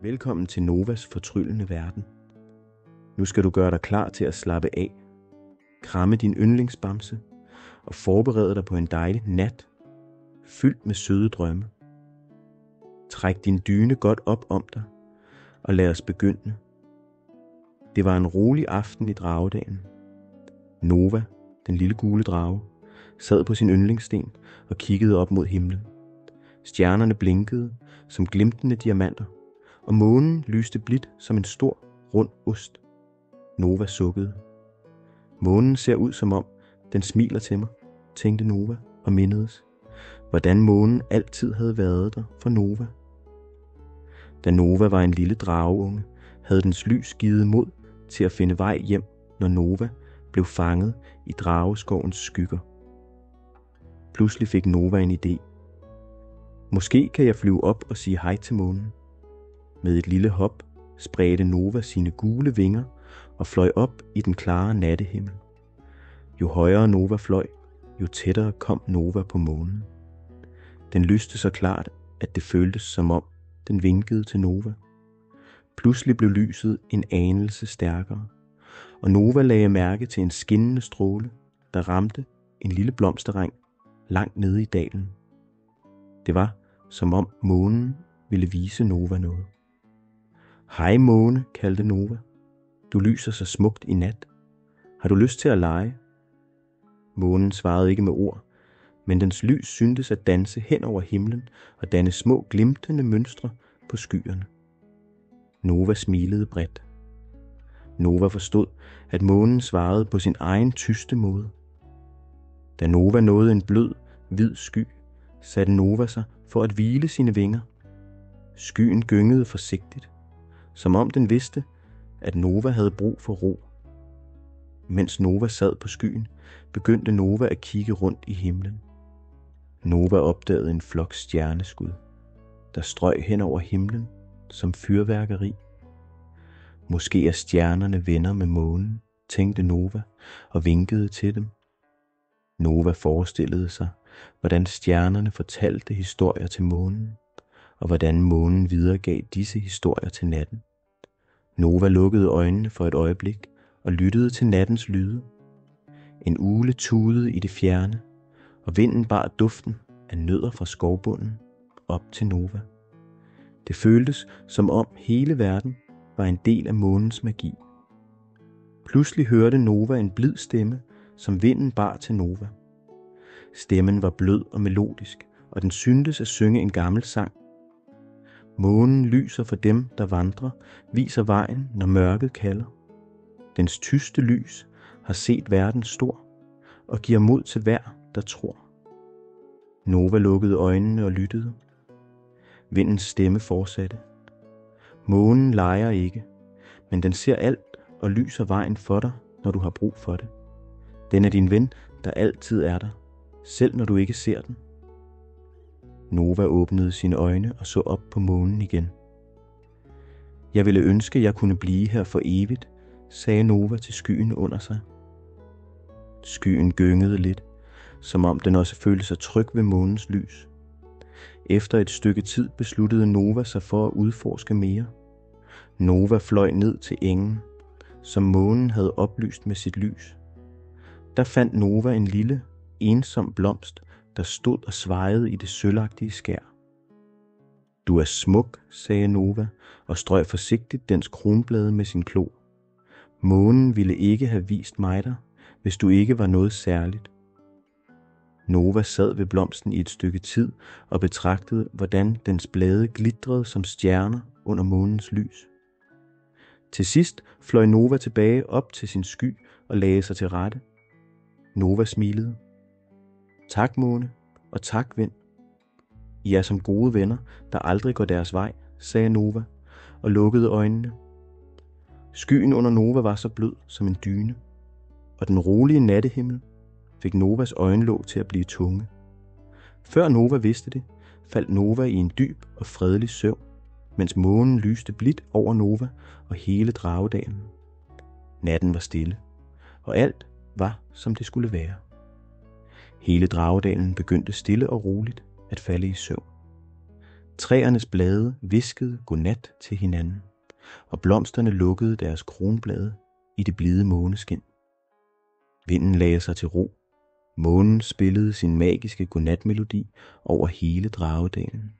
Velkommen til Novas fortryllende verden. Nu skal du gøre dig klar til at slappe af, kramme din yndlingsbamse og forberede dig på en dejlig nat, fyldt med søde drømme. Træk din dyne godt op om dig, og lad os begynde. Det var en rolig aften i Dragedalen. Nova, den lille gule drage, sad på sin yndlingssten og kiggede op mod himlen. Stjernerne blinkede som glimtende diamanter, og månen lyste blidt som en stor, rund ost. Nova sukkede. Månen ser ud som om, den smiler til mig, tænkte Nova og mindedes, hvordan månen altid havde været der for Nova. Da Nova var en lille drageunge, havde dens lys givet mod til at finde vej hjem, når Nova blev fanget i drageskovens skygger. Pludselig fik Nova en idé. Måske kan jeg flyve op og sige hej til månen. Med et lille hop spredte Nova sine gule vinger og fløj op i den klare nattehimmel. Jo højere Nova fløj, jo tættere kom Nova på månen. Den lyste så klart, at det føltes som om, den vinkede til Nova. Pludselig blev lyset en anelse stærkere, og Nova lagde mærke til en skinnende stråle, der ramte en lille blomstereng langt nede i dalen. Det var, som om månen ville vise Nova noget. Hej måne, kaldte Nova. Du lyser så smukt i nat. Har du lyst til at lege? Månen svarede ikke med ord, men dens lys syntes at danse hen over himlen og danne små glimtende mønstre på skyerne. Nova smilede bredt. Nova forstod, at månen svarede på sin egen tyste måde. Da Nova nåede en blød, hvid sky, satte Nova sig for at hvile sine vinger. Skyen gyngede forsigtigt, som om den vidste, at Nova havde brug for ro. Mens Nova sad på skyen, begyndte Nova at kigge rundt i himlen. Nova opdagede en flok stjerneskud, der strøg hen over himlen som fyrværkeri. Måske er stjernerne venner med månen, tænkte Nova og vinkede til dem. Nova forestillede sig, hvordan stjernerne fortalte historier til månen, og hvordan månen videregav disse historier til natten. Nova lukkede øjnene for et øjeblik og lyttede til nattens lyde. En ugle tudede i det fjerne, og vinden bar duften af nødder fra skovbunden op til Nova. Det føltes, som om hele verden var en del af månens magi. Pludselig hørte Nova en blid stemme, som vinden bar til Nova. Stemmen var blød og melodisk, og den syntes at synge en gammel sang. Månen lyser for dem, der vandrer, viser vejen, når mørket kalder. Dens tyste lys har set verden stor, og giver mod til hver, der tror. Nova lukkede øjnene og lyttede. Vindens stemme fortsatte. Månen leger ikke, men den ser alt og lyser vejen for dig, når du har brug for det. Den er din ven, der altid er der, selv når du ikke ser den. Nova åbnede sine øjne og så op på månen igen. Jeg ville ønske, jeg kunne blive her for evigt, sagde Nova til skyen under sig. Skyen gyngede lidt, som om den også følte sig tryg ved månens lys. Efter et stykke tid besluttede Nova sig for at udforske mere. Nova fløj ned til engen, som månen havde oplyst med sit lys. Der fandt Nova en lille, ensom blomst, der stod og svajede i det sølvagtige skær. Du er smuk, sagde Nova og strøg forsigtigt dens kronblade med sin klo. Månen ville ikke have vist mig dig, hvis du ikke var noget særligt. Nova sad ved blomsten i et stykke tid og betragtede, hvordan dens blade glitrede som stjerner under månens lys. Til sidst fløj Nova tilbage op til sin sky og lagde sig til rette. Nova smilede. Tak måne, og tak vind. I er som gode venner, der aldrig går deres vej, sagde Nova og lukkede øjnene. Skyen under Nova var så blød som en dyne, og den rolige nattehimmel fik Novas øjenlåg til at blive tunge. Før Nova vidste det, faldt Nova i en dyb og fredelig søvn, mens månen lyste blidt over Nova og hele Dragedalen. Natten var stille, og alt var, som det skulle være. Hele Dragedalen begyndte stille og roligt at falde i søvn. Træernes blade hviskede godnat til hinanden, og blomsterne lukkede deres kronblade i det blide måneskin. Vinden lagde sig til ro. Månen spillede sin magiske godnatmelodi over hele Dragedalen.